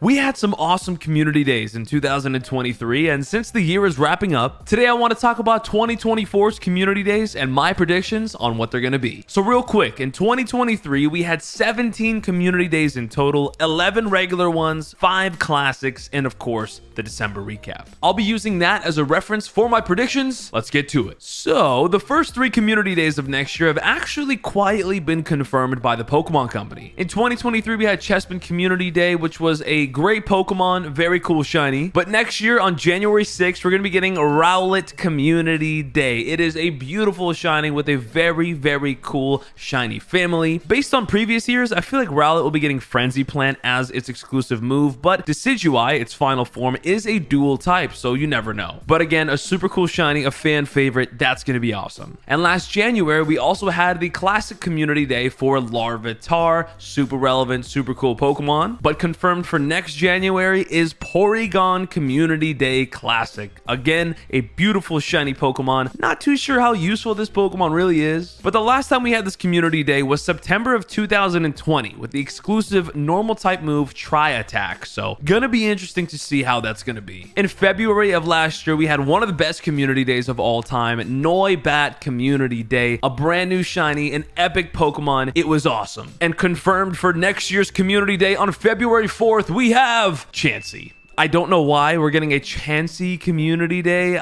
We had some awesome community days in 2023, and since the year is wrapping up, today I want to talk about 2024's community days and my predictions on what they're going to be. So real quick, in 2023, we had 17 community days in total, 11 regular ones, 5 classics, and of course, the December recap. I'll be using that as a reference for my predictions. Let's get to it. So, the first 3 community days of next year have actually quietly been confirmed by the Pokemon Company. In 2023, we had Chespin Community Day, which was a great Pokemon, very cool shiny. But next year on January 6th, we're going to be getting Rowlet Community Day. It is a beautiful shiny with a very, very cool shiny family. Based on previous years, I feel like Rowlet will be getting Frenzy Plant as its exclusive move, but Decidueye, its final form, is a dual type, so you never know. But again, a super cool shiny, a fan favorite, that's going to be awesome. And last January, we also had the Classic Community Day for Larvitar, super relevant, super cool Pokemon, but confirmed for next January is Porygon Community Day Classic. Again, a beautiful shiny Pokemon. Not too sure how useful this Pokemon really is, but the last time we had this Community Day was September of 2020 with the exclusive normal type move Tri-Attack, so gonna be interesting to see how that's gonna be. In February of last year, we had one of the best Community Days of all time, Noibat Community Day, a brand new shiny, an epic Pokemon. It was awesome. And confirmed for next year's Community Day on February 4th, we have Chansey. I don't know why we're getting a Chansey Community Day.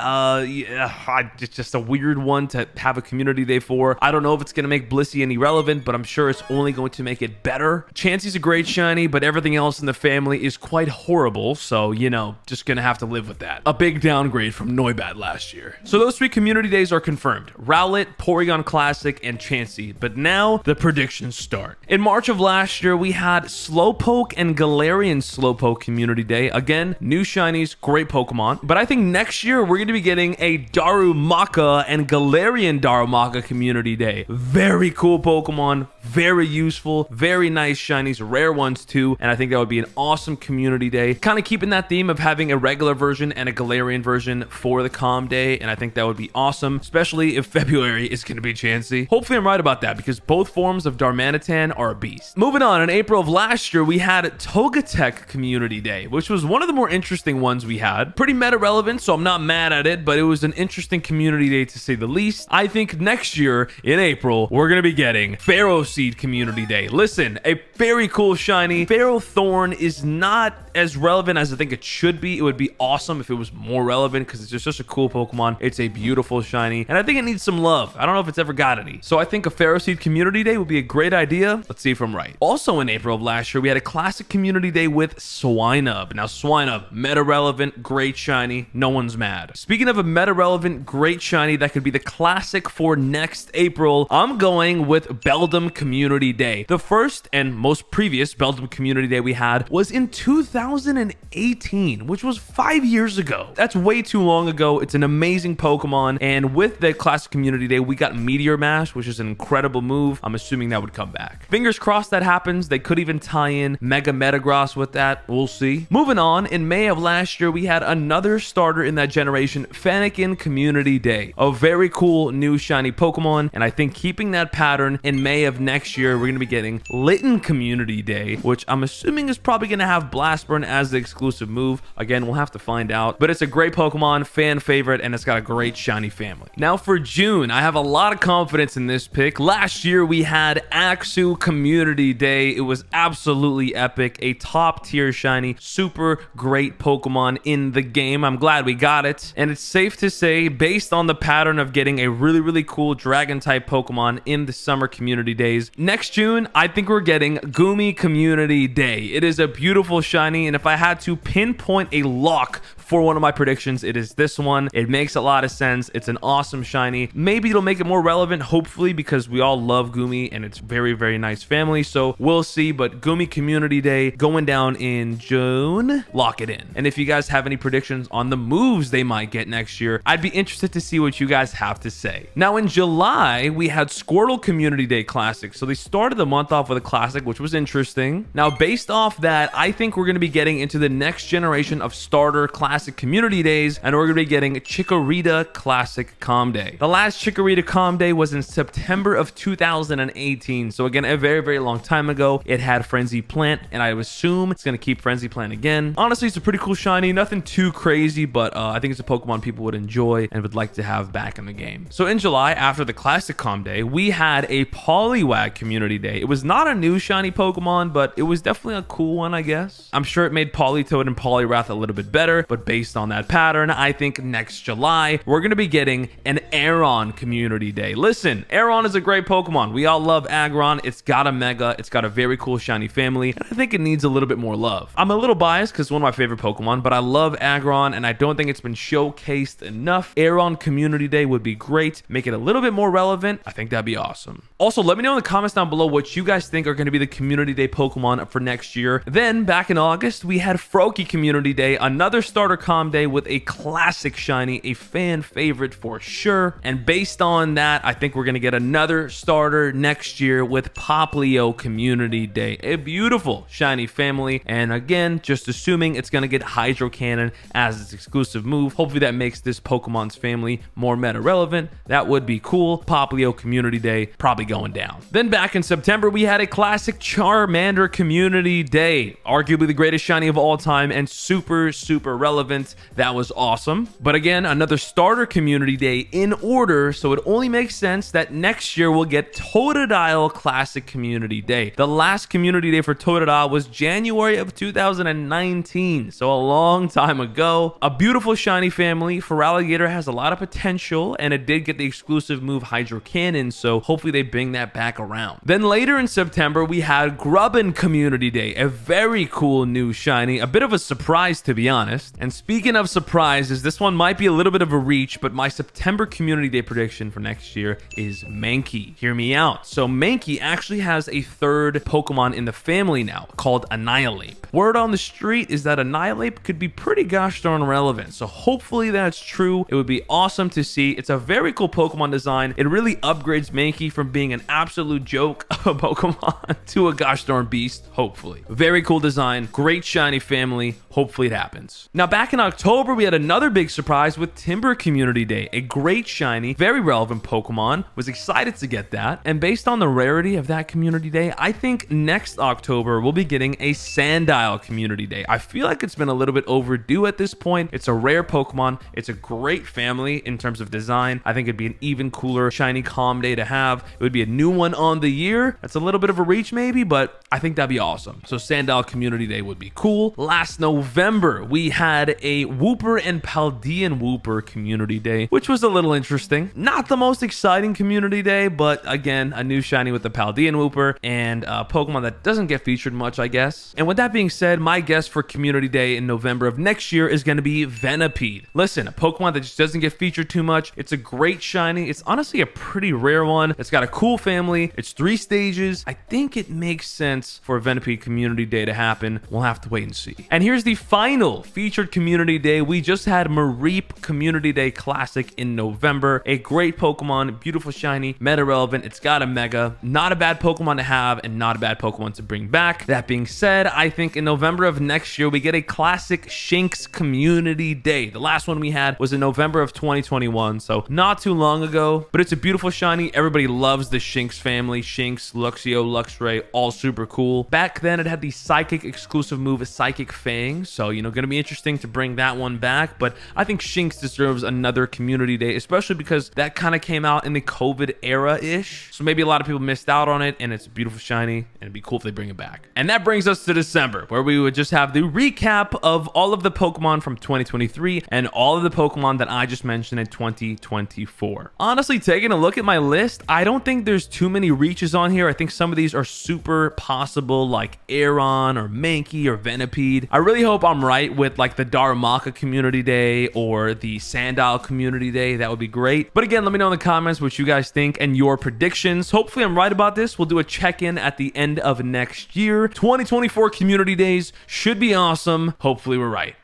It's just a weird one to have a Community Day for. I don't know if it's going to make Blissey any relevant, but I'm sure it's only going to make it better. Chansey's a great shiny, but everything else in the family is quite horrible, so, you know, just going to have to live with that. A big downgrade from Noibat last year. So those 3 Community Days are confirmed. Rowlet, Porygon Classic, and Chansey. But now the predictions start. In March of last year, we had Slowpoke and Galarian Slowpoke Community Day. Again, new shinies, great Pokemon. But I think next year we're going to be getting a Darumaka and Galarian Darumaka Community Day. Very cool Pokemon, very useful, very nice shinies, rare ones too. And I think that would be an awesome Community Day. Kind of keeping that theme of having a regular version and a Galarian version for the Com Day. And I think that would be awesome, especially if February is going to be Chansey. Hopefully I'm right about that because both forms of Darmanitan are a beast. Moving on, in April of last year, we had Togetic Community Day, which was one of the more interesting ones we had. Pretty meta relevant, so I'm not mad at it, but it was an interesting Community Day to say the least. I think next year in April, we're going to be getting Ferroseed Community Day. Listen, a very cool shiny. Ferrothorn is not as relevant as I think it should be. It would be awesome if it was more relevant because it's just such a cool Pokemon. It's a beautiful shiny, and I think it needs some love. I don't know if it's ever got any. So I think a Ferroseed Community Day would be a great idea. Let's see if I'm right. Also in April of last year, we had a Classic Community Day with Swinub. Now, Swinub, meta relevant, great shiny, no one's mad. Speaking of a meta relevant, great shiny that could be the classic for next April, I'm going with Beldum Community Day. The first and most previous Beldum Community Day we had was in 2018, which was 5 years ago. That's way too long ago. It's an amazing Pokemon, and with the Classic Community Day, we got Meteor Mash, which is an incredible move. I'm assuming that would come back. Fingers crossed that happens. They could even tie in Mega Metagross with that. We'll see. Moving on, in May of last year, we had another starter in that generation, Fennekin Community Day. A very cool new shiny Pokemon, and I think keeping that pattern in May of next year, we're going to be getting Litten Community Day, which I'm assuming is probably going to have Blast Burn as the exclusive move. Again, we'll have to find out, but it's a great Pokemon, fan favorite, and it's got a great shiny family. Now for June, I have a lot of confidence in this pick. Last year, we had Axew Community Day. It was absolutely epic, a top tier shiny, super great Pokemon in the game. I'm glad we got it, and it's safe to say, based on the pattern of getting a really cool dragon type Pokemon in the summer Community Days, next June I think we're getting Goomy Community Day. It is a beautiful shiny, and if I had to pinpoint a lock for one of my predictions, it is this one. It makes a lot of sense. It's an awesome shiny. Maybe it'll make it more relevant, hopefully, because we all love Goomy and it's very nice family, so we'll see. But Goomy Community Day going down in June, lock it in. And if you guys have any predictions on the moves they might get next year, I'd be interested to see what you guys have to say. Now in July, we had Squirtle Community Day Classic. So they started the month off with a classic, which was interesting. Now based off that, I think we're going to be getting into the next generation of starter classic Classic Community Days, and we're going to be getting Chikorita Classic Calm Day. The last Chikorita Calm Day was in September of 2018, so again, a very, very long time ago. It had Frenzy Plant, and I assume it's going to keep Frenzy Plant again. Honestly, it's a pretty cool shiny, nothing too crazy, but I think it's a Pokemon people would enjoy and would like to have back in the game. So in July, after the Classic Calm Day, we had a Poliwag Community Day. It was not a new shiny Pokemon, but it was definitely a cool one, I guess. I'm sure it made Politoed and Poliwrath a little bit better, but based on that pattern, I think next July, we're going to be getting an Aeron Community Day. Listen, Aeron is a great Pokemon. We all love Aggron. It's got a Mega. It's got a very cool shiny family, and I think it needs a little bit more love. I'm a little biased because it's one of my favorite Pokemon, but I love Aggron, and I don't think it's been showcased enough. Aeron Community Day would be great. Make it a little bit more relevant. I think that'd be awesome. Also, let me know in the comments down below what you guys think are going to be the Community Day Pokemon for next year. Then, back in August, we had Froakie Community Day, another starter calm day with a classic shiny, a fan favorite for sure. And based on that, I think we're going to get another starter next year with Poplio Community Day, a beautiful shiny family. And again, just assuming it's going to get Hydro Cannon as its exclusive move. Hopefully that makes this Pokemon's family more meta relevant. That would be cool. Poplio Community Day probably going down. Then back in September, we had a classic Charmander Community Day, arguably the greatest shiny of all time and super relevant. That was awesome. But again, another starter Community Day in order, so it only makes sense that next year we'll get Totodile Classic Community Day. The last Community Day for Totodile was January of 2019, so a long time ago. A beautiful shiny family. Feraligatr has a lot of potential, and it did get the exclusive move Hydro Cannon, so hopefully they bring that back around. Then later in September, we had Grubbin Community Day, a very cool new shiny, a bit of a surprise to be honest. And speaking of surprises, this one might be a little bit of a reach, but my September Community Day prediction for next year is Mankey. Hear me out. So Mankey actually has a third Pokemon in the family now called Annihilate. Word on the street is that Annihilate could be pretty gosh darn relevant, so hopefully that's true. It would be awesome to see. It's a very cool Pokemon design. It really upgrades Mankey from being an absolute joke of a Pokemon to a gosh darn beast, hopefully. Very cool design, great shiny family. Hopefully it happens. Now back in October, we had another big surprise with Timber Community Day, a great shiny, very relevant Pokemon. Was excited to get that. And based on the rarity of that Community Day, I think next October we'll be getting a Sandile Community Day. I feel like it's been a little bit overdue at this point. It's a rare Pokemon. It's a great family in terms of design. I think it'd be an even cooler shiny calm day to have. It would be a new one on the year. That's a little bit of a reach maybe, but I think that'd be awesome. So Sandile Community Day would be cool. Last November, we had a Wooper and Paldean Wooper Community Day, which was a little interesting. Not the most exciting Community Day, but again, a new shiny with the Paldean Wooper and a Pokemon that doesn't get featured much, I guess. And with that being said, my guess for Community Day in November of next year is going to be Venipede. Listen, a Pokemon that just doesn't get featured too much. It's a great shiny. It's honestly a pretty rare one. It's got a cool family. It's 3 stages. I think it makes sense for a Venipede Community Day to happen. We'll have to wait and see. And here's the final featured Community Day. We just had Mareep Community Day Classic in November. A great Pokemon, beautiful shiny, meta relevant. It's got a Mega. Not a bad Pokemon to have and not a bad Pokemon to bring back. That being said, I think in November of next year, we get a classic Shinx Community Day. The last one we had was in November of 2021, so not too long ago, but it's a beautiful shiny. Everybody loves the Shinx family. Shinx, Luxio, Luxray, all super cool. Back then, it had the Psychic exclusive move, Psychic Fang, so, you know, gonna be interesting to bring that one back, but I think Shinx deserves another Community Day, especially because that kind of came out in the COVID era-ish, so maybe a lot of people missed out on it, and it's a beautiful shiny, and it'd be cool if they bring it back. And that brings us to December, where we would just have the recap of all of the Pokemon from 2023 and all of the Pokemon that I just mentioned in 2024. Honestly, taking a look at my list, I don't think there's too many reaches on here. I think some of these are super possible, like Aeron or Mankey or Venipede. I really hope I'm right with like the Darumaka Community Day or the Sandile Community Day. That would be great. But again, let me know in the comments what you guys think and your predictions. Hopefully I'm right about this. We'll do a check-in at the end of next year. 2024 Community Days should be awesome. Hopefully we're right.